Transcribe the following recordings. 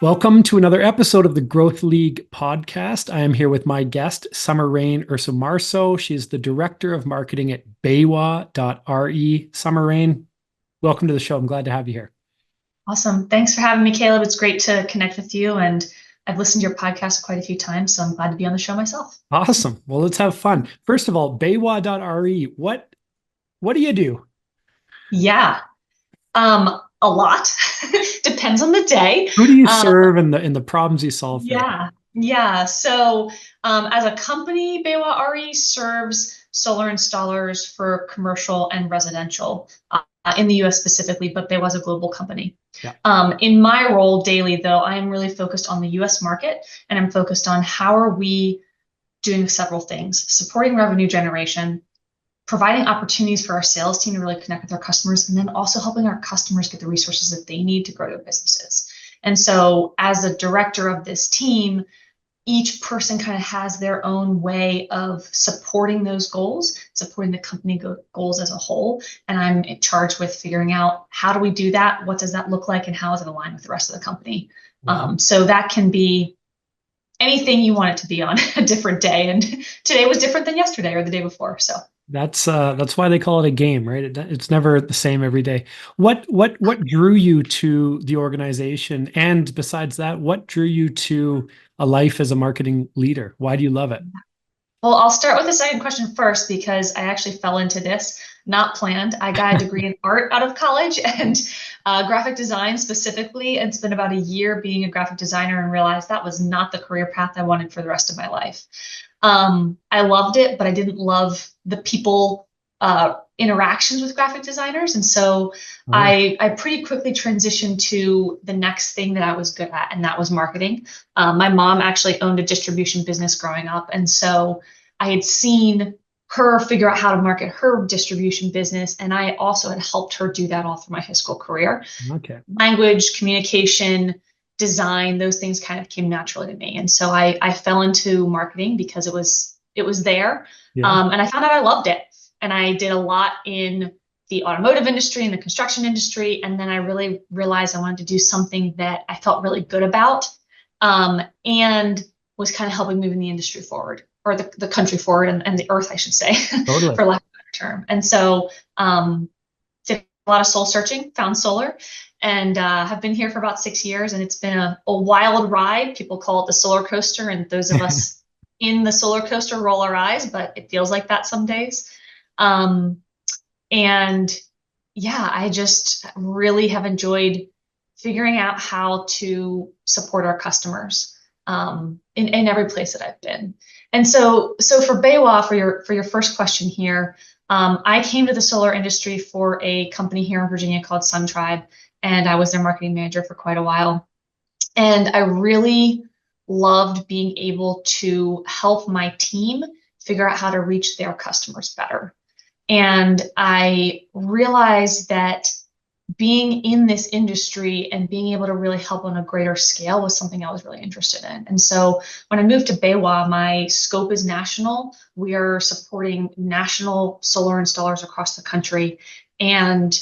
Welcome to another episode of the Growth League podcast. I am here with my guest, Summer Rain Ursomarso. She is the Director of Marketing at BayWa.re. Summer Rain, welcome to the show. I'm glad to have you here. Awesome. Thanks for having me, Caleb. It's great to connect with you. And I've listened to your podcast quite a few times, so I'm glad to be on the show myself. Awesome. Well, let's have fun. First of all, BayWa.re, what do you do? Yeah, a lot. Depends on the day. Who do you serve and the problems you solve for? Yeah. So as a company, BayWa RE serves solar installers for commercial and residential in the US specifically, but BayWa is a global company. Yeah. In my role daily, though, I am really focused on the US market, and I'm focused on how are we doing several things: supporting revenue generation, providing opportunities for our sales team to really connect with our customers, and then also helping our customers get the resources that they need to grow their businesses. And so as a director of this team, each person kind of has their own way of supporting those goals, supporting the company goals as a whole. And I'm charged with figuring out, how do we do that? What does that look like? And how is it aligned with the rest of the company? Wow. So that can be anything you want it to be on a different day. And today was different than yesterday or the day before. So That's why they call it a game, right? It's never the same every day. What drew you to the organization? And besides that, what drew you to a life as a marketing leader? Why do you love it? Well, I'll start with the second question first, because I actually fell into this, not planned. I got a degree in art out of college and graphic design specifically, and spent about a year being a graphic designer and realized that was not the career path I wanted for the rest of my life. I loved it, but I didn't love the people interactions with graphic designers. And so I pretty quickly transitioned to the next thing that I was good at, and that was marketing. My mom actually owned a distribution business growing up. And so I had seen her figure out how to market her distribution business. And I also had helped her do that all through my high school career. Okay. Language, communication, design, those things kind of came naturally to me. And so I fell into marketing because it was there. Yeah. And I found out I loved it. And I did a lot in the automotive industry and the construction industry. And then I really realized I wanted to do something that I felt really good about, and was kind of helping moving the industry forward, or the country forward, and the earth, I should say, Totally. for lack of a better term. And so did a lot of soul searching, found solar, and have been here for about 6 years. And it's been a wild ride. People call it the solar coaster. And those of us in the solar coaster roll our eyes, but it feels like that some days. And yeah, I just really have enjoyed figuring out how to support our customers in every place that I've been. And so for BayWa, for your first question here, I came to the solar industry for a company here in Virginia called Sun Tribe, and I was their marketing manager for quite a while. And I really loved being able to help my team figure out how to reach their customers better. And I realized that being in this industry and being able to really help on a greater scale was something I was really interested in. And so when I moved to BayWa, my scope is national. We are supporting national solar installers across the country. And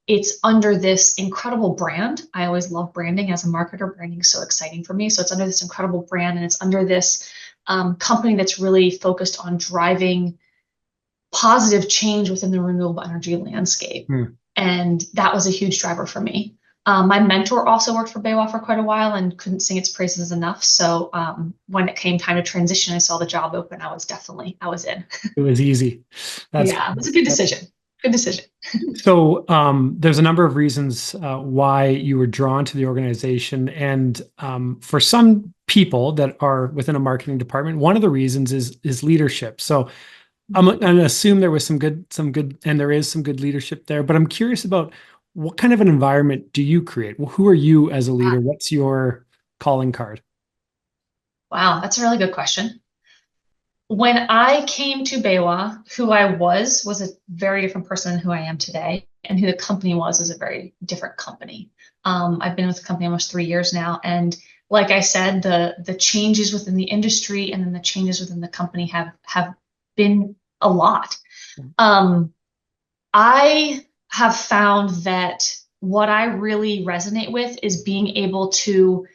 it's under this incredible brand. I always love branding as a marketer. Branding is so exciting for me. So it's under this incredible brand, and it's under this company that's really focused on driving positive change within the renewable energy landscape. And that was a huge driver for me. My mentor also worked for BayWa for quite a while and couldn't sing its praises enough. So when it came time to transition, I saw the job open. I was in. It was easy. Yeah, it was a good decision. Good decision. So there's a number of reasons why you were drawn to the organization. And for some people that are within a marketing department, one of the reasons is leadership. So I'm going to assume there was some good, and there is some good leadership there, but I'm curious about, what kind of an environment do you create? Well, who are you as a leader? What's your calling card? Wow, that's a really good question. When I came to BayWa, who I was a very different person than who I am today, and who the company was a very different company. I've been with the company almost 3 years now, and like I said, the changes within the industry and then the changes within the company have been a lot. I have found that what I really resonate with is being able to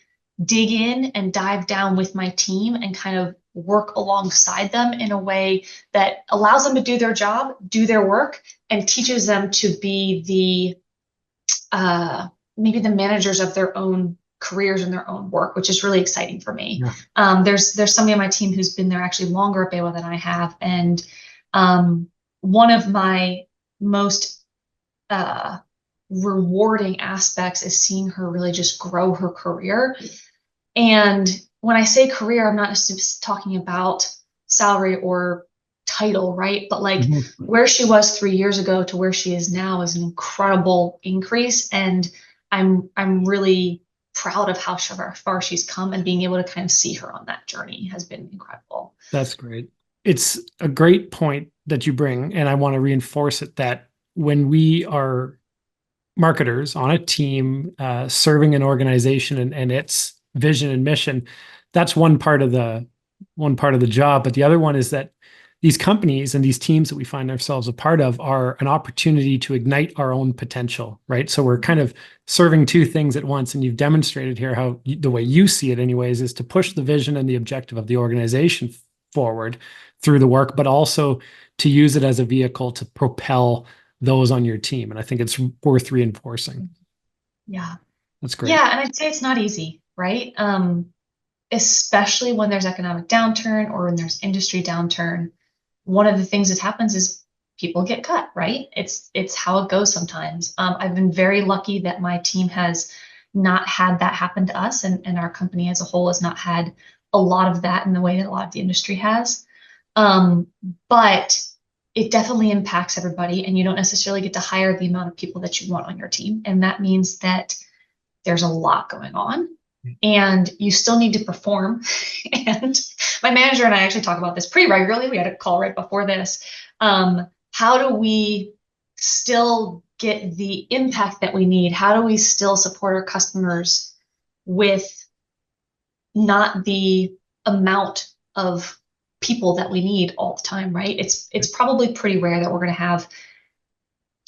dig in and dive down with my team and kind of work alongside them in a way that allows them to do their job, do their work, and teaches them to be maybe the managers of their own careers and their own work, which is really exciting for me. Yeah. There's somebody on my team who's been there actually longer at BayWa than I have, and one of my most rewarding aspects is seeing her really just grow her career. And when I say career, I'm not just talking about salary or title, right? But like where she was 3 years ago to where she is now is an incredible increase. And I'm really proud of how far she's come, and being able to kind of see her on that journey has been incredible. That's great. It's a great point that you bring, and I want to reinforce it that when we are marketers on a team serving an organization and its vision and mission, that's one part of the job. But the other one is that these companies and these teams that we find ourselves a part of are an opportunity to ignite our own potential, right? So we're kind of serving two things at once. And you've demonstrated here how the way you see it anyways is to push the vision and the objective of the organization forward through the work, but also to use it as a vehicle to propel those on your team. And I think it's worth reinforcing. Yeah. That's great. Yeah. And I'd say it's not easy, right? Especially when there's economic downturn or when there's industry downturn. One of the things that happens is people get cut, right? It's how it goes sometimes. I've been very lucky that my team has not had that happen to us, and our company as a whole has not had a lot of that in the way that a lot of the industry has. But it definitely impacts everybody, and you don't necessarily get to hire the amount of people that you want on your team. And that means that there's a lot going on, and you still need to perform. And my manager and I actually talk about this pretty regularly. We had a call right before this. How do we still get the impact that we need? How do we still support our customers with not the amount of people that we need all the time, right? It's probably pretty rare that we're going to have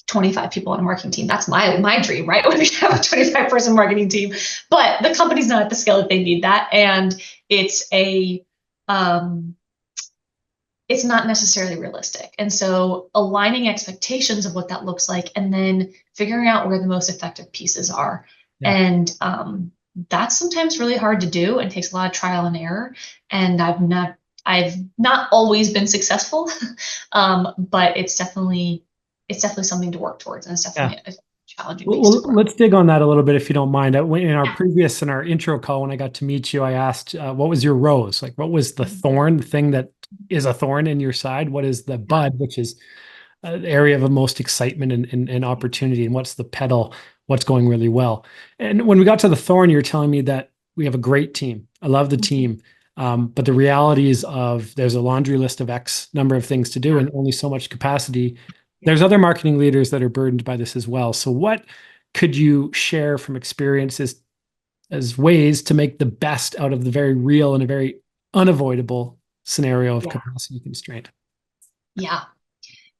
25 people on a marketing team. That's my dream, right? When we have a 25 person marketing team, but the company's not at the scale that they need that. And it's not necessarily realistic. And so aligning expectations of what that looks like, and then figuring out where the most effective pieces are. Yeah. And that's sometimes really hard to do and takes a lot of trial and error. And I've not always been successful, but it's definitely something to work towards, and it's definitely a challenging piece to Well, grow. let's dig on that a little bit if you don't mind. In Yeah. our intro call, when I got to meet you, I asked, what was your rose? Like, what was the thorn, the thing that is a thorn in your side? What is the bud, which is an area of the most excitement and opportunity? And what's the petal? What's going really well? And when we got to the thorn, you're telling me that we have a great team. I love the team. But the reality is there's a laundry list of X number of things to do and only so much capacity. There's other marketing leaders that are burdened by this as well. So what could you share from experiences as ways to make the best out of the very real and a very unavoidable scenario of capacity constraint? Yeah.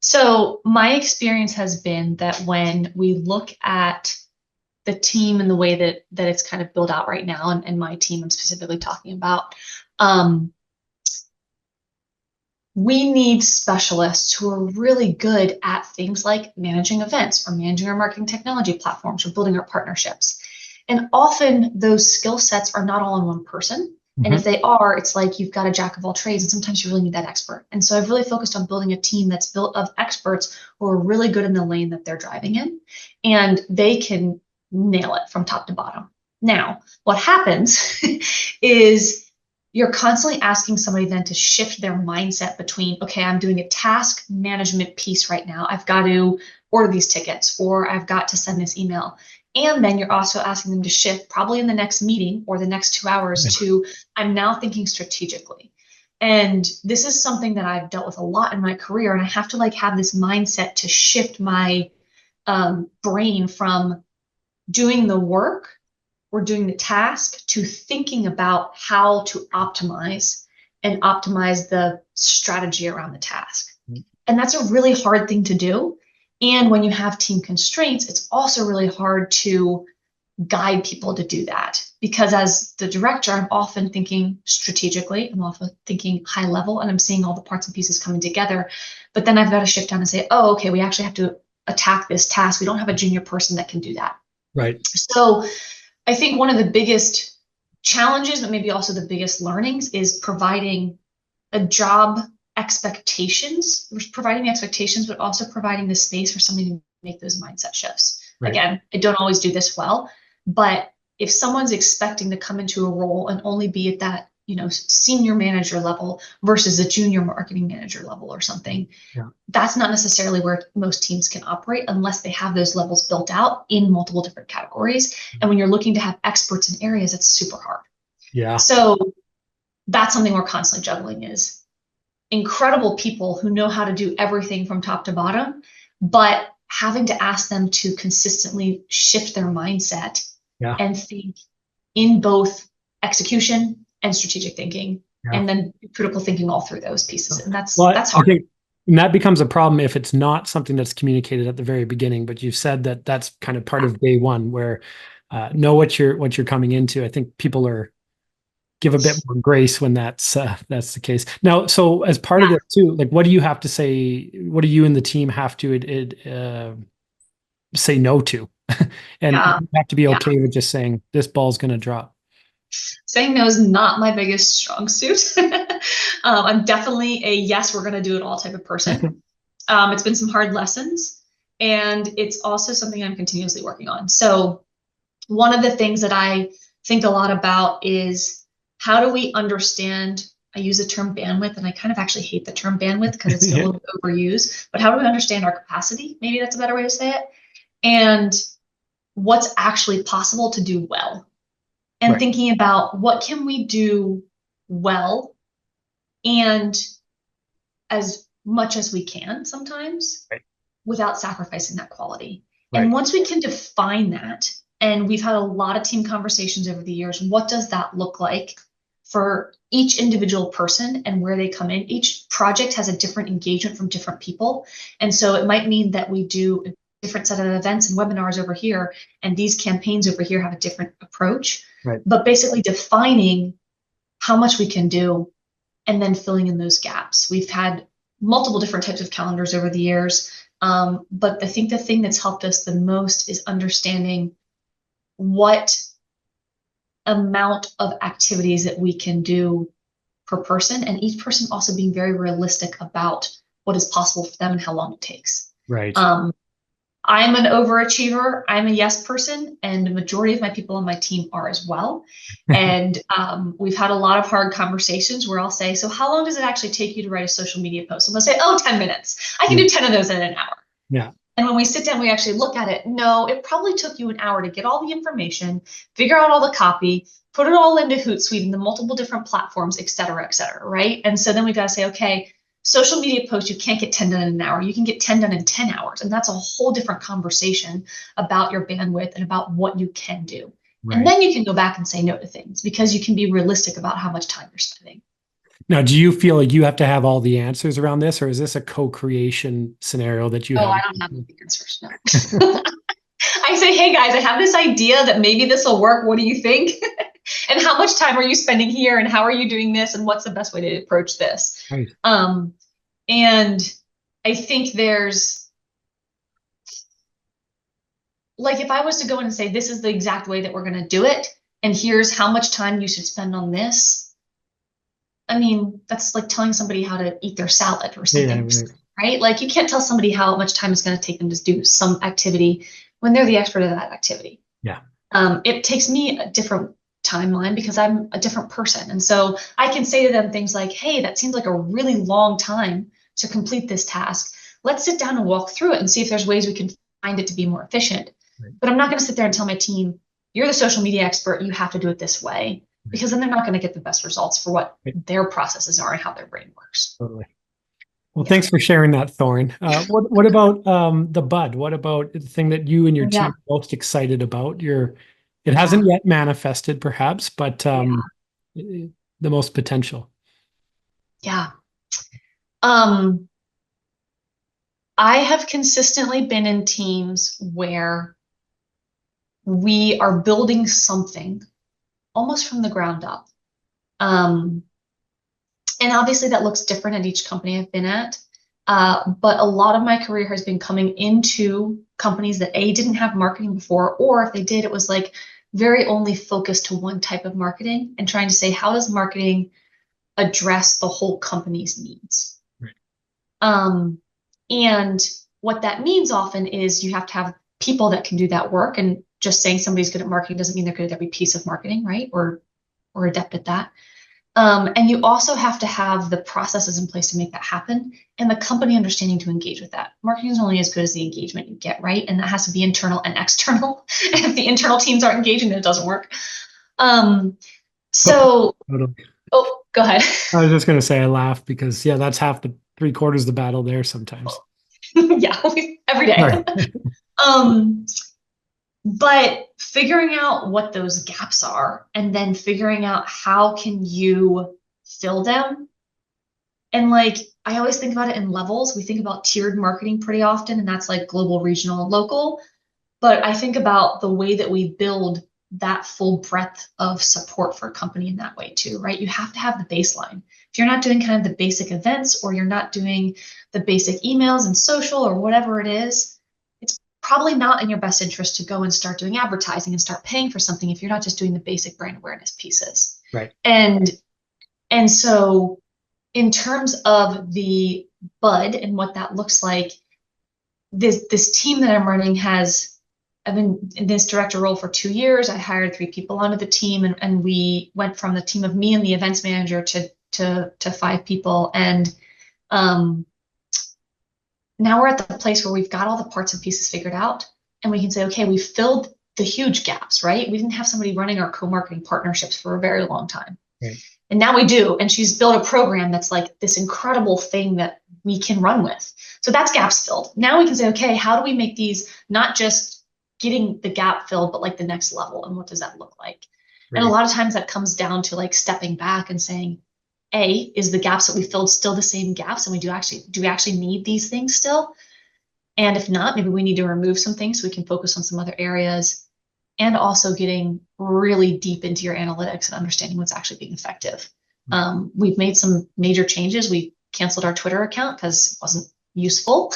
So my experience has been that when we look at the team and the way that it's kind of built out right now, and my team I'm specifically talking about, we need specialists who are really good at things like managing events or managing our marketing technology platforms or building our partnerships. And often those skill sets are not all in one person. And if they are, it's like you've got a jack of all trades, and sometimes you really need that expert. And so I've really focused on building a team that's built of experts who are really good in the lane that they're driving in, and they can nail it from top to bottom. Now, what happens is you're constantly asking somebody then to shift their mindset between, okay, I'm doing a task management piece right now. I've got to order these tickets, or I've got to send this email. And then you're also asking them to shift probably in the next meeting or the next 2 hours to, I'm now thinking strategically. And this is something that I've dealt with a lot in my career. And I have to have this mindset to shift my brain from doing the work or doing the task to thinking about how to optimize the strategy around the task. And that's a really hard thing to do. And when you have team constraints, it's also really hard to guide people to do that. Because as the director, I'm often thinking strategically, I'm often thinking high level, and I'm seeing all the parts and pieces coming together. But then I've got to shift down and say, oh, okay, we actually have to attack this task. We don't have a junior person that can do that. Right. So I think one of the biggest challenges, but maybe also the biggest learnings, is providing a job expectations, providing the expectations, but also providing the space for somebody to make those mindset shifts. Right. Again, I don't always do this well, but if someone's expecting to come into a role and only be at that, senior manager level versus a junior marketing manager level or something, Yeah. that's not necessarily where most teams can operate unless they have those levels built out in multiple different categories. And when you're looking to have experts in areas, it's super hard. Yeah. So that's something we're constantly juggling, is incredible people who know how to do everything from top to bottom, but having to ask them to consistently shift their mindset and think in both execution and strategic thinking, and then critical thinking all through those pieces. And that's hard. I think that becomes a problem if it's not something that's communicated at the very beginning. But you've said that that's kind of part of day one, where know what you're coming into. I think people give a bit more grace when that's the case. Now, so as part of this too, like, what do you have to say? What do you and the team have to say no to? And you have to be okay with just saying this ball's going to drop. Saying no is not my biggest strong suit. I'm definitely a yes, we're going to do it all type of person. It's been some hard lessons, and it's also something I'm continuously working on. So one of the things that I think a lot about is, how do we understand, I use the term bandwidth, and I kind of actually hate the term bandwidth because it's still a little overused, but how do we understand our capacity? Maybe that's a better way to say it. And what's actually possible to do well. And thinking about what can we do well and as much as we can sometimes without sacrificing that quality. And once we can define that, and we've had a lot of team conversations over the years, what does that look like for each individual person and where they come in? Each project has a different engagement from different people. And so it might mean that we do a different set of events and webinars over here, and these campaigns over here have a different approach. But basically defining how much we can do and then filling in those gaps. We've had multiple different types of calendars over the years, but I think the thing that's helped us the most is understanding what amount of activities that we can do per person, and each person also being very realistic about what is possible for them and how long it takes. I'm an overachiever. I'm a yes person, and the majority of my people on my team are as well. And we've had a lot of hard conversations where I'll say, so how long does it actually take you to write a social media post? And they'll say, oh, 10 minutes. I can do 10 of those in an hour. And when we sit down, we actually look at it. No, it probably took you an hour to get all the information, figure out all the copy, put it all into Hootsuite and the multiple different platforms, et cetera, right? And so then we've got to say, okay, social media posts, you can't get 10 done in an hour. You can get 10 done in 10 hours. And that's a whole different conversation about your bandwidth and about what you can do. And then you can go back and say no to things, because you can be realistic about how much time you're spending. Now, do you feel like you have to have all the answers around this, or is this a co-creation scenario that you have? I don't have the answers, no. I say, hey guys, I have this idea that maybe this will work. What do you think? And how much time are you spending here? And how are you doing this? And what's the best way to approach this? And I think there's, like, if I was to go in and say, this is the exact way that we're going to do it, and here's how much time you should spend on this. I mean, that's like telling somebody how to eat their salad or something, right? Like, you can't tell somebody how much time it's going to take them to do some activity when they're the expert of that activity. It takes me a different timeline because I'm a different person. And so I can say to them things like, hey, that seems like a really long time to complete this task. Let's sit down and walk through it and see if there's ways we can find it to be more efficient. But I'm not going to sit there and tell my team, you're the social media expert, you have to do it this way, because then they're not going to get the best results for what their processes are and how their brain works. Totally. Well, thanks for sharing that, Thorn. What about the bud? What about the thing that you and your team are most excited about? It hasn't yet manifested, perhaps, but the most potential. I have consistently been in teams where we are building something almost from the ground up. Um, and obviously that looks different at each company I've been at. But a lot of my career has been coming into companies that didn't have marketing before, or if they did, it was like very only focused to one type of marketing and trying to say, how does marketing address the whole company's needs? Right. And what that means often is you have to have people that can do that work. And just saying somebody's good at marketing doesn't mean they're good at every piece of marketing, right? Or adept at that. And you also have to have the processes in place to make that happen and the company understanding to engage with that. Marketing is only as good as the engagement you get, right? And that has to be internal and external. If the internal teams aren't engaging, then it doesn't work. So, Totally. oh, go ahead. I was just going to say I laugh because, yeah, that's half the 3/4 of the battle there sometimes. Yeah, every day. Right. But figuring out what those gaps are and then figuring out how can you fill them. And like, I always think about it in levels. We think about tiered marketing pretty often, and that's like global, regional, and local. But I think about the way that we build that full breadth of support for a company in that way too, right? You have to have the baseline. If you're not doing kind of the basic events or you're not doing the basic emails and social or whatever it is, it's probably not in your best interest to go and start doing advertising and start paying for something if you're not just doing the basic brand awareness pieces. Right. And so in terms of the bud and what that looks like, this team that I'm running I've been in this director role for 2 years. I hired 3 people onto the team, and we went from the team of me and the events manager to 5 people. And now we're at the place where we've got all the parts and pieces figured out, and we can say, okay, we filled the huge gaps, right? We didn't have somebody running our co-marketing partnerships for a very long time. Right. And now we do. And she's built a program that's like this incredible thing that we can run with. So that's gaps filled. Now we can say, okay, how do we make these not just getting the gap filled, but like the next level? And what does that look like? Right. And a lot of times that comes down to like stepping back and saying, is the gaps that we filled still the same gaps? And do we actually need these things still? And if not, maybe we need to remove some things so we can focus on some other areas. And also getting really deep into your analytics and understanding what's actually being effective. We've made some major changes. We canceled our Twitter account because it wasn't useful.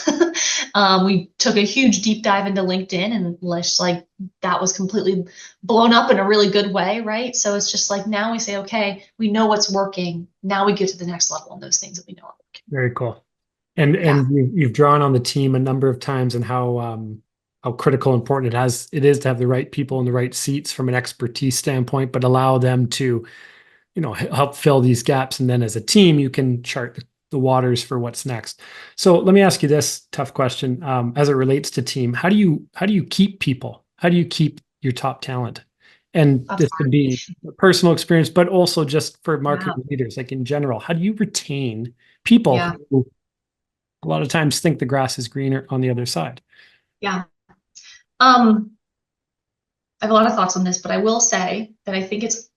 We took a huge deep dive into LinkedIn, and like that was completely blown up in a really good way, right? So it's just like now we say, okay, we know what's working. Now we get to the next level on those things that we know are working. Very cool. And you've drawn on the team a number of times and how critical and important it is to have the right people in the right seats from an expertise standpoint, but allow them to, help fill these gaps. And then as a team, you can chart the waters for what's next. So let me ask you this tough question. As it relates to team, how do you keep people? How do you keep your top talent? And this could be a personal experience, but also just for marketing leaders, like in general, how do you retain people who a lot of times think the grass is greener on the other side? Yeah. I have a lot of thoughts on this, but I will say that I think it's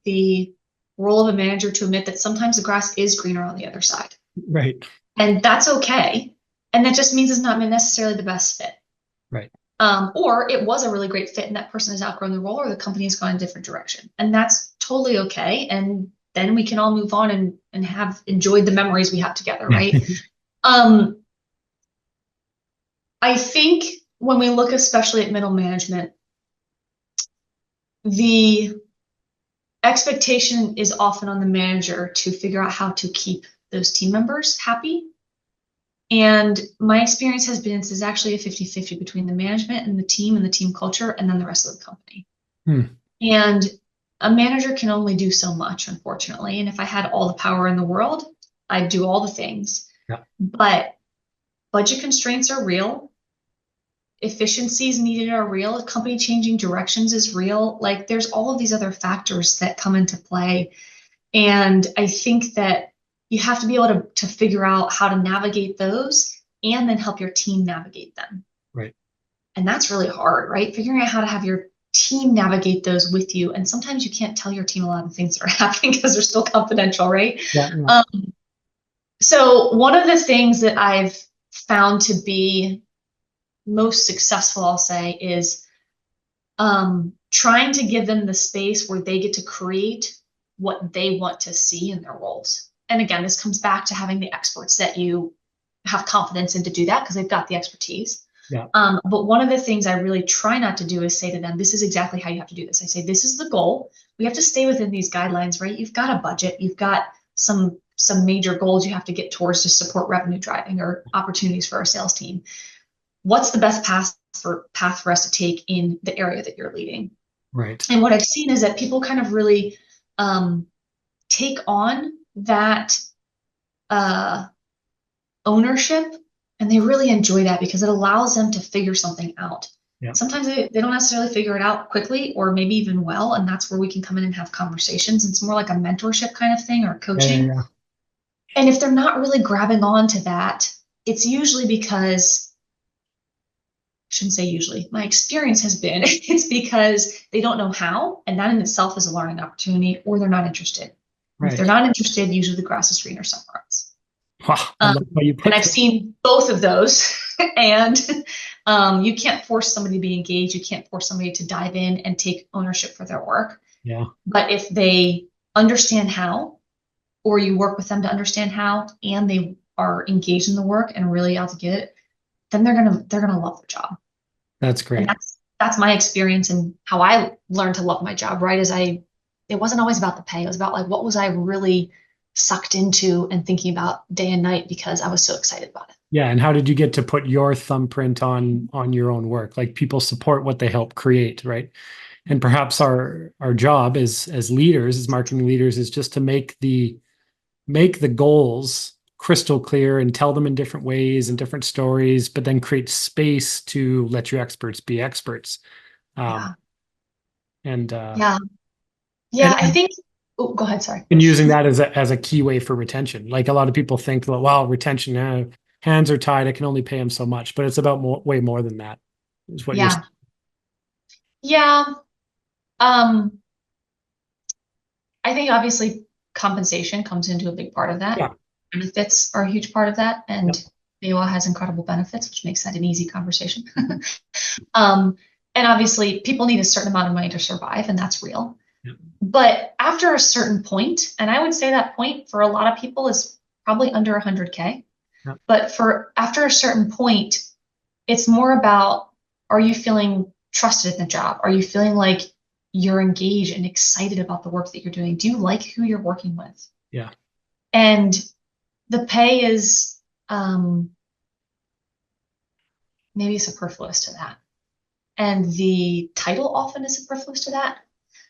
the role of a manager to admit that sometimes the grass is greener on the other side. Right. And that's okay. And that just means it's not necessarily the best fit. Right. Or it was a really great fit and that person has outgrown the role, or the company has gone a different direction. And that's totally okay. And then we can all move on and have enjoyed the memories we have together, right? I think when we look especially at middle management, the expectation is often on the manager to figure out how to keep those team members happy. And my experience has been this is actually a 50-50 between the management and the team culture, and then the rest of the company. And a manager can only do so much, unfortunately. And if I had all the power in the world, I'd do all the things. Yeah. But budget constraints are real. Efficiencies needed are real. Company changing directions is real. Like there's all of these other factors that come into play. And I think that you have to be able to figure out how to navigate those and then help your team navigate them. Right. And that's really hard, right? Figuring out how to have your team navigate those with you. And sometimes you can't tell your team a lot of things that are happening because they're still confidential, right? Yeah. So one of the things that I've found to be most successful, I'll say, is trying to give them the space where they get to create what they want to see in their roles. And again, this comes back to having the experts that you have confidence in to do that because they've got the expertise. Yeah. But one of the things I really try not to do is say to them, this is exactly how you have to do this. I say, this is the goal. We have to stay within these guidelines, right? You've got a budget, you've got some major goals you have to get towards to support revenue driving or opportunities for our sales team. What's the best path for us to take in the area that you're leading? Right. And what I've seen is that people kind of really take on that ownership, and they really enjoy that because it allows them to figure something out. Yeah. Sometimes they don't necessarily figure it out quickly or maybe even well, and that's where we can come in and have conversations. It's more like a mentorship kind of thing or coaching. Yeah. And if they're not really grabbing on to that, it's usually because, I shouldn't say usually, my experience has been it's because they don't know how, and that in itself is a learning opportunity, or they're not interested. Right. If they're not interested, usually the grass is greener somewhere else. Wow, I love how you put and I've that. seen both of those. And you can't force somebody to be engaged. You can't force somebody to dive in and take ownership for their work. Yeah. But if they understand how, or you work with them to understand how, and they are engaged in the work and really out to get it, then they're gonna love their job. That's great. And that's my experience and how I learned to love my job, right? It wasn't always about the pay. It was about like, what was I really sucked into and thinking about day and night because I was so excited about it. Yeah. And how did you get to put your thumbprint on your own work? Like people support what they help create, right? And perhaps our job as leaders, as marketing leaders, is just to make the goals crystal clear and tell them in different ways and different stories, but then create space to let your experts be experts. Yeah. And yeah, I think. Oh, go ahead. Sorry. And using that as a key way for retention. Like a lot of people think, well, retention, hands are tied. I can only pay them so much, but it's about way more than that. Is what you're saying. Yeah. I think obviously compensation comes into a big part of that. Yeah. Benefits are a huge part of that, and BayWa has incredible benefits, which makes that an easy conversation. And obviously, people need a certain amount of money to survive, and that's real. Yeah. But after a certain point, and I would say that point for a lot of people is probably under 100K. Yeah. But after a certain point, it's more about, are you feeling trusted in the job? Are you feeling like you're engaged and excited about the work that you're doing? Do you like who you're working with? Yeah. And the pay is maybe superfluous to that. And the title often is superfluous to that.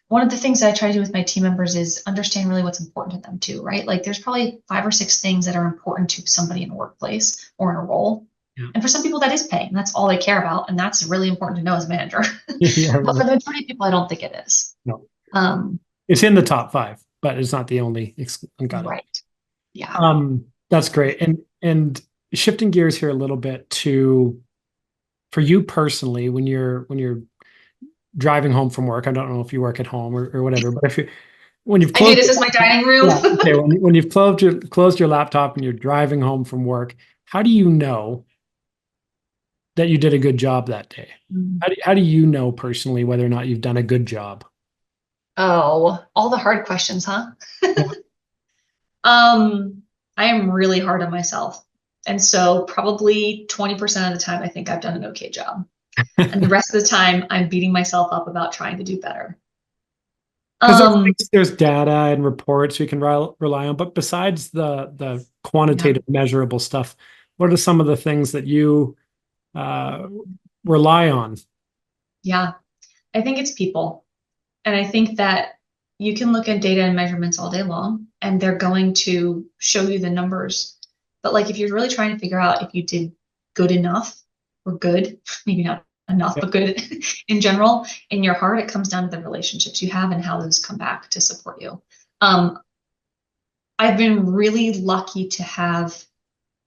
One of the things that I try to do with my team members is understand really what's important to them too, right? Like there's probably 5 or 6 things that are important to somebody in a workplace or in a role. Yeah. And for some people that is pay, and that's all they care about. And that's really important to know as a manager. Yeah, but for the majority of people, I don't think it is. No. It's in the top 5, but it's not the only. Right. Yeah. That's great. And shifting gears here a little bit for you personally, when you're driving home from work, I don't know if you work at home or whatever, but when you've closed, I do, this is my dining room. Yeah, okay, when you've closed your laptop and you're driving home from work, how do you know that you did a good job that day? How do you know personally whether or not you've done a good job? Oh, all the hard questions, huh? Yeah. I am really hard on myself. And so probably 20% of the time, I think I've done an okay job. And the rest of the time, I'm beating myself up about trying to do better. There's data and reports we can rely on, but besides the quantitative measurable stuff, what are some of the things that you rely on? Yeah, I think it's people. And I think that you can look at data and measurements all day long, and they're going to show you the numbers. But like if you're really trying to figure out if you did good enough or good, maybe not enough, but good in general, in your heart, it comes down to the relationships you have and how those come back to support you. I've been really lucky to have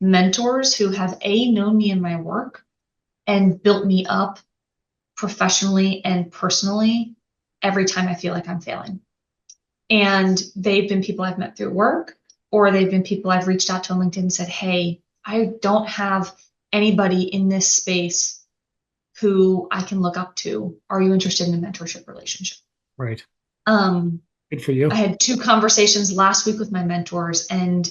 mentors who have known me in my work and built me up professionally and personally every time I feel like I'm failing. And they've been people I've met through work, or they've been people I've reached out to on LinkedIn and said, hey, I don't have anybody in this space who I can look up to. Are you interested in a mentorship relationship? Right. Um, Good for I you. had 2 conversations last week with my mentors, and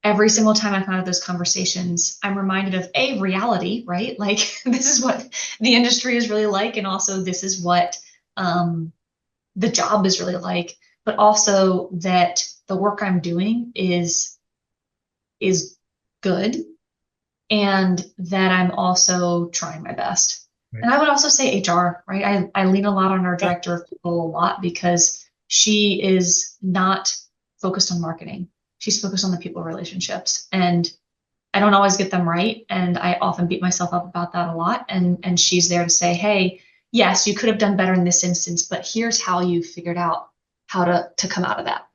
every single time I come out of those conversations, I'm reminded of reality, right? Like this is what the industry is really like, and also this is what the job is really like, but also that the work I'm doing is good, and that I'm also trying my best. Right. And I would also say HR, right? I lean a lot on our Yeah. director of people a lot because she is not focused on marketing. She's focused on the people relationships. And I don't always get them right. And I often beat myself up about that a lot. And she's there to say, hey, yes, you could have done better in this instance, but here's how you figured out how to come out of that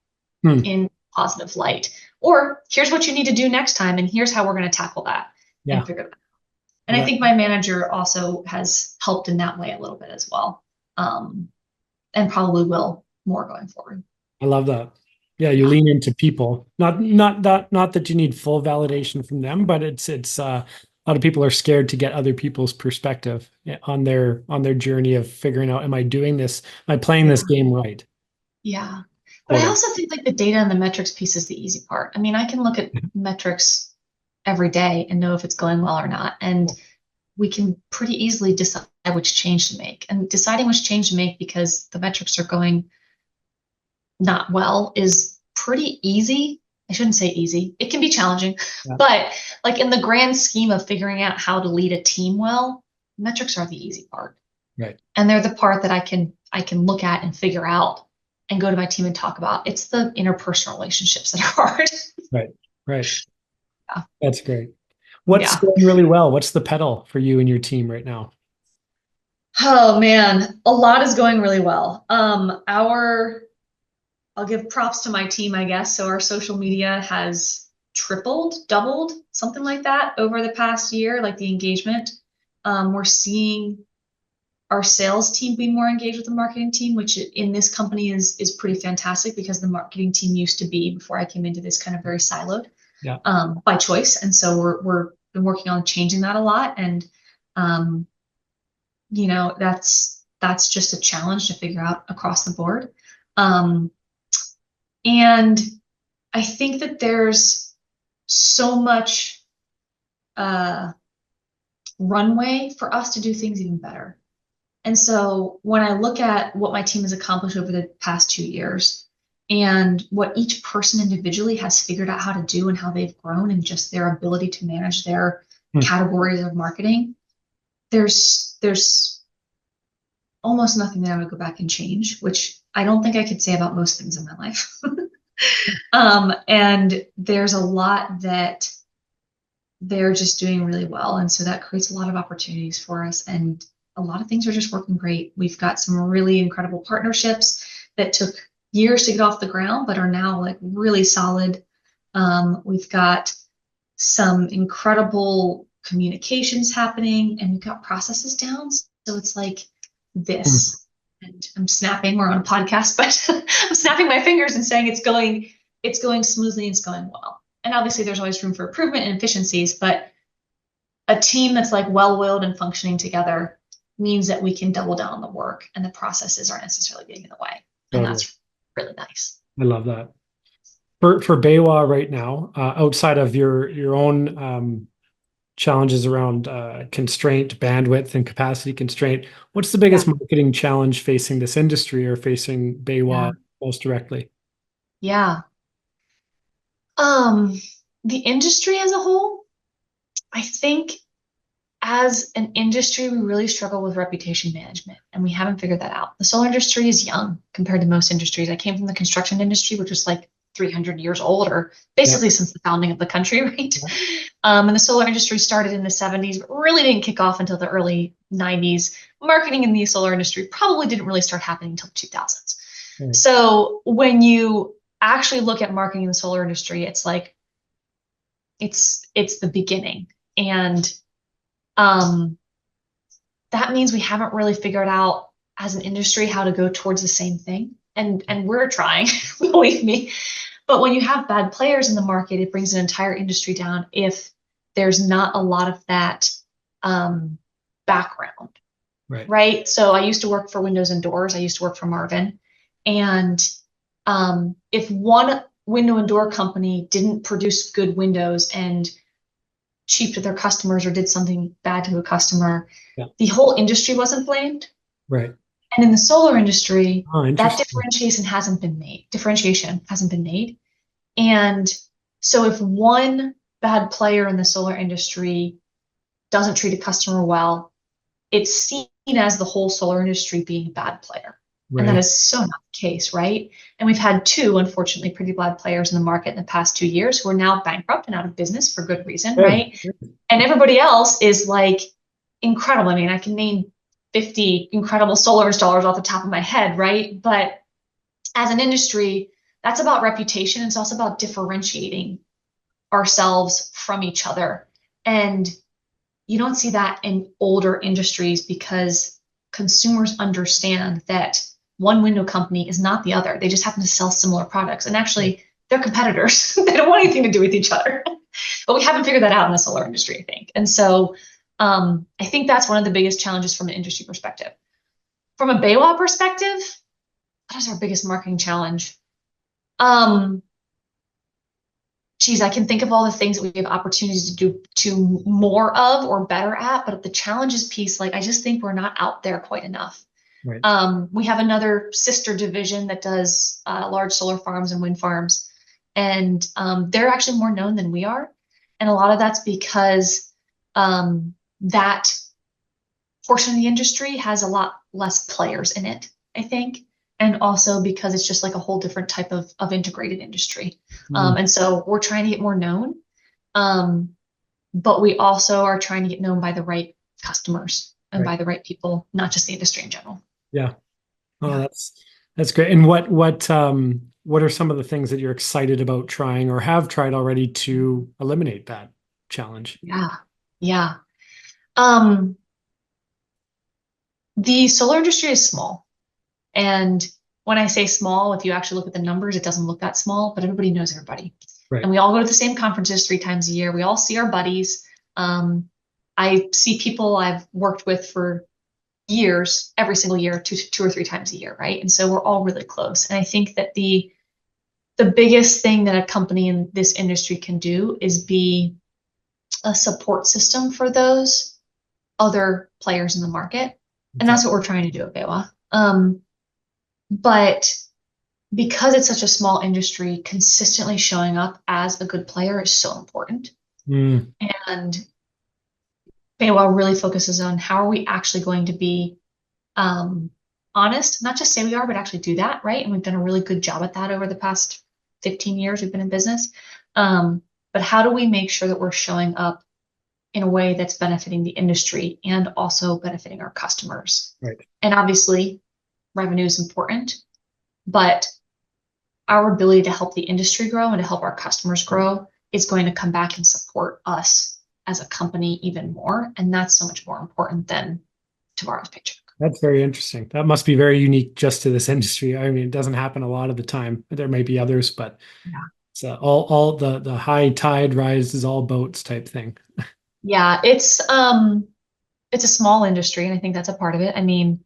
Hmm. in positive light. Or here's what you need to do next time, and here's how we're going to tackle that and Yeah. figure it out. And Well, I think my manager also has helped in that way a little bit as well, and probably will more going forward. I love that. Yeah, you lean into people. Not that you need full validation from them, but it's a lot of people are scared to get other people's perspective on their journey of figuring out, am I doing this? Am I playing this Yeah. game right? Yeah. But I Totally. also think like the data and the metrics piece is the easy part. I mean, I can look at metrics every day and know if it's going well or not. And we can pretty easily decide which change to make. And deciding which change to make because the metrics are going not well is pretty easy. I shouldn't say easy. It can be challenging, Yeah. but like in the grand scheme of figuring out how to lead a team well, metrics are the easy part. Right. And they're the part that I can look at and figure out and go to my team and talk about. It's the interpersonal relationships that are hard. Right. Right. Yeah. That's great. What's Yeah. going really well? What's the pedal for you and your team right now? Oh man, a lot is going really well. I'll give props to my team, I guess. So our social media has tripled, doubled, something like that over the past year, like the engagement. We're seeing our sales team be more engaged with the marketing team, which in this company is pretty fantastic because the marketing team used to be, before I came into this, kind of very siloed, Yeah. by choice. And so we're been working on changing that a lot. And um, that's just a challenge to figure out across the board. Um, and I think that there's so much uh, runway for us to do things even better. And so when I look at what my team has accomplished over the past 2 years and what each person individually has figured out how to do and how they've grown and just their ability to manage their Hmm. categories of marketing, there's almost nothing that I would go back and change, which I don't think I could say about most things in my life. And there's a lot that they're just doing really well. And so that creates a lot of opportunities for us. And a lot of things are just working great. We've got some really incredible partnerships that took years to get off the ground, but are now like really solid. We've got some incredible communications happening, and we've got processes down. So it's like Hmm. this. And I'm snapping, we're on a podcast, but I'm snapping my fingers and saying it's going smoothly and it's going well. And obviously there's always room for improvement and efficiencies, but a team that's like well-oiled and functioning together means that we can double down on the work and the processes aren't necessarily getting in the way. And Totally. that's really nice. I love that. For BayWa right now, outside of your own challenges around constraint, bandwidth, and capacity constraint, what's the Yeah. biggest marketing challenge facing this industry or facing Yeah. BayWa most directly? Yeah. Um, the industry as a whole, I think as an industry, we really struggle with reputation management, and we haven't figured that out. The solar industry is young compared to most industries. I came from the construction industry, which was like 300 years old, or Yeah. basically since the founding of the country, right? Yeah. And the solar industry started in the 70s, but really didn't kick off until the early 90s. Marketing in the solar industry probably didn't really start happening until the 2000s. Right. So when you actually look at marketing in the solar industry, it's like it's the beginning. And um, that means we haven't really figured out as an industry how to go towards the same thing. And we're trying, believe me. But when you have bad players in the market, it brings an entire industry down if there's not a lot of that background, Right. right? So I used to work for Windows and Doors. I used to work for Marvin. And if one window and door company didn't produce good windows and cheap to their customers or did something bad to a customer, Yeah. the whole industry wasn't blamed. Right. And in the solar industry, Oh, that interesting. differentiation hasn't been made. Differentiation hasn't been made. And so if one bad player in the solar industry doesn't treat a customer well, it's seen as the whole solar industry being a bad player. And that Right. is so not the case, right? And we've had two, unfortunately, pretty bad players in the market in the past 2 years who are now bankrupt and out of business for good reason, Good. right? And everybody else is like incredible. I mean, I can name 50 incredible solar installers off the top of my head, right? But as an industry, that's about reputation. It's also about differentiating ourselves from each other. And you don't see that in older industries because consumers understand that one window company is not the other. They just happen to sell similar products. And actually, they're competitors. They don't want anything to do with each other. But we haven't figured that out in the solar industry, I think. And so I think that's one of the biggest challenges from an industry perspective. From a BayWa perspective, what is our biggest marketing challenge? Geez, I can think of all the things that we have opportunities to more of or better at, but the challenges piece, like I just think we're not out there quite enough. Right. We have another sister division that does large solar farms and wind farms, and they're actually more known than we are. And a lot of that's because that portion of the industry has a lot less players in it, I think. And also because it's just like a whole different type of integrated industry. And so we're trying to get more known. But we also are trying to get known by the right customers and by the right people, not just the industry in general. Yeah. Oh, Yeah. that's great. And what are some of the things that you're excited about trying or have tried already to eliminate that challenge? Yeah. Yeah. Um, the solar industry is small. And when I say small, if you actually look at the numbers, it doesn't look that small, but everybody knows everybody. Right. And we all go to the same conferences 3 times a year. We all see our buddies. I see people I've worked with for years, every single year, two or 3 times a year, right? And so we're all really close. And I think that the biggest thing that a company in this industry can do is be a support system for those other players in the market. And that's what we're trying to do at BayWa. But because it's such a small industry, consistently showing up as a good player is so important. And BayWa really focuses on how are we actually going to be honest, not just say we are, but actually do that, right? And we've done a really good job at that over the past 15 years we've been in business. But how do we make sure that we're showing up in a way that's benefiting the industry and also benefiting our customers? Right. And obviously, revenue is important, but our ability to help the industry grow and to help our customers grow is going to come back and support us as a company even more. And that's so much more important than tomorrow's paycheck. That's very interesting. That must be very unique just to this industry. I mean, it doesn't happen a lot of the time. There may be others, but Yeah. it's all the high tide rises all boats type thing. Yeah, it's a small industry, and I think that's a part of it. I mean,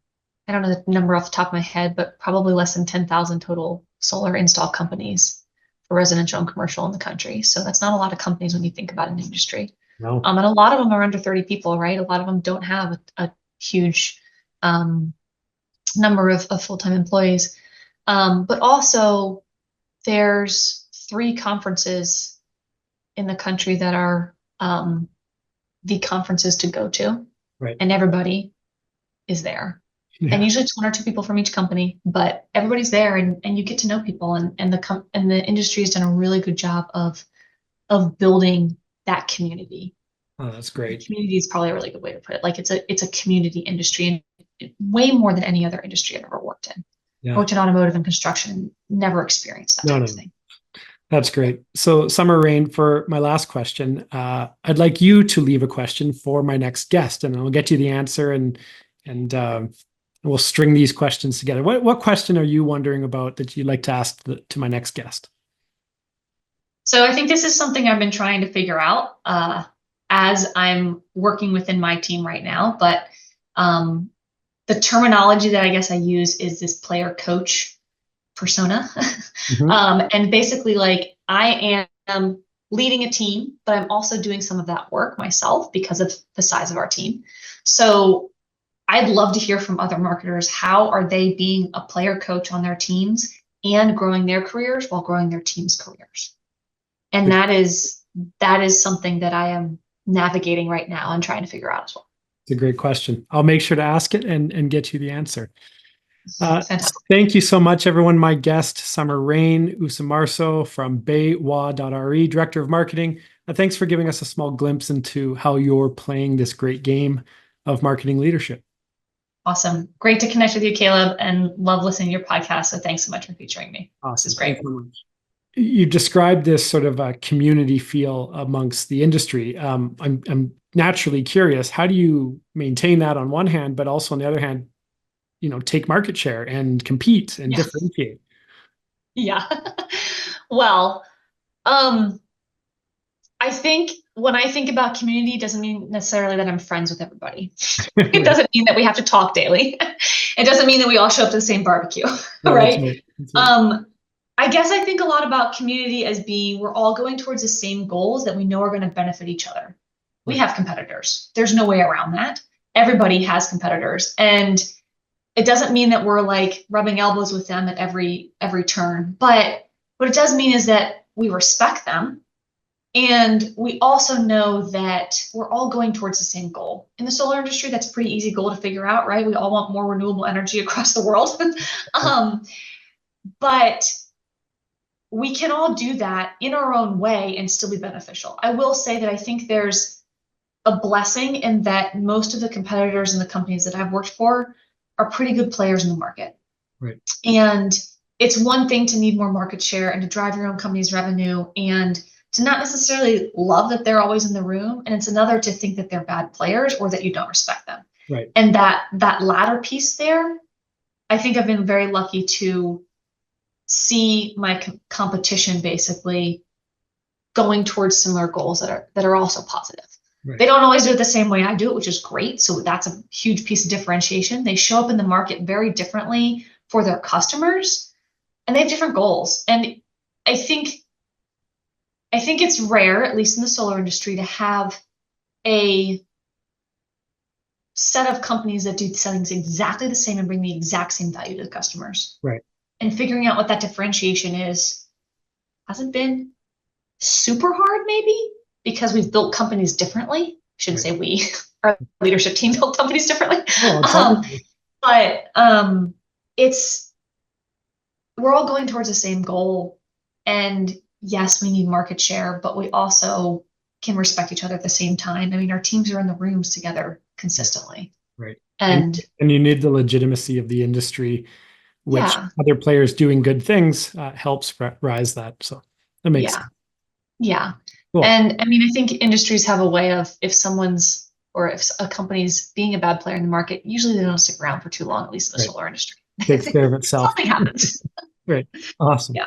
I don't know the number off the top of my head, but probably less than 10,000 total solar install companies for residential and commercial in the country. So that's not a lot of companies when you think about an industry. No. And a lot of them are under 30 people, right? A lot of them don't have a huge number of full-time employees. But also there's 3 conferences in the country that are the conferences to go to. Right. And everybody is there. Yeah. And usually it's 1 or 2 people from each company, but everybody's there and you get to know people and the industry has done a really good job of building that community. Oh, that's great. Community is probably a really good way to put it. Like it's a community industry and way more than any other industry I've ever worked in. Yeah. Worked in automotive and construction, never experienced that type of thing. That's great. So, Summer Rain, for my last question, I'd like you to leave a question for my next guest, and I'll get you the answer, and we'll string these questions together. What question are you wondering about that you'd like to ask to my next guest? So I think this is something I've been trying to figure out. as I'm working within my team right now. But the terminology that I guess I use is this player coach persona. Mhm. And basically, like, I am leading a team, but I'm also doing some of that work myself because of the size of our team. So I'd love to hear from other marketers. How are they being a player coach on their teams and growing their careers while growing their team's careers? And that is something that I am navigating right now and trying to figure out as well. It's a great question. I'll make sure to ask it and get you the answer. Fantastic. Thank you so much, everyone. My guest, Summer Rain Ursomarso from BayWa.re, Director of Marketing. Thanks for giving us a small glimpse into how you're playing this great game of marketing leadership. Awesome. Great to connect with you, Caleb, and love listening to your podcast. So thanks so much for featuring me. This Awesome. is great. Thank you very much. You described this sort of a community feel amongst the industry. I'm naturally curious. How do you maintain that on one hand, but also on the other hand, take market share and compete and Yeah. differentiate? Yeah. Well, um, I think when I think about community, it doesn't mean necessarily that I'm friends with everybody. It Right. doesn't mean that we have to talk daily. It doesn't mean that we all show up to the same barbecue, No, that's right? right. That's right. I guess I think a lot about community as being we're all going towards the same goals that we know are going to benefit each other. We Right. have competitors. There's no way around that. Everybody has competitors. And it doesn't mean that we're like rubbing elbows with them at every turn. But what it does mean is that we respect them. And we also know that we're all going towards the same goal. In the solar industry, that's a pretty easy goal to figure out, right? We all want more renewable energy across the world. um, but we can all do that in our own way and still be beneficial. I will say that I think there's a blessing in that most of the competitors and the companies that I've worked for are pretty good players in the market. Right. And it's one thing to need more market share and to drive your own company's revenue and to not necessarily love that they're always in the room. And it's another to think that they're bad players or that you don't respect them. Right. And that latter piece there, I think I've been very lucky to see my competition basically going towards similar goals that are also positive. Right. They don't always do it the same way I do it, which is great. So that's a huge piece of differentiation. They show up in the market very differently for their customers, and they have different goals. And I think it's rare, at least in the solar industry, to have a set of companies that do things exactly the same and bring the exact same value to the customers. Right. And figuring out what that differentiation is hasn't been super hard, maybe, because we've built companies differently. I shouldn't say we, our leadership team built companies differently. Oh, But it's we're all going towards the same goal. And yes, we need market share, but we also can respect each other at the same time. I mean, our teams are in the rooms together consistently. right. And you need the legitimacy of the industry, which yeah, other players doing good things helps rise that. So that makes yeah, sense. yeah. Cool. And I mean, I think industries have a way of if someone's or if a company's being a bad player in the market, usually they don't stick around for too long, at least in the Right. solar industry. Takes care of itself. Something happens. Great. Awesome. Yeah.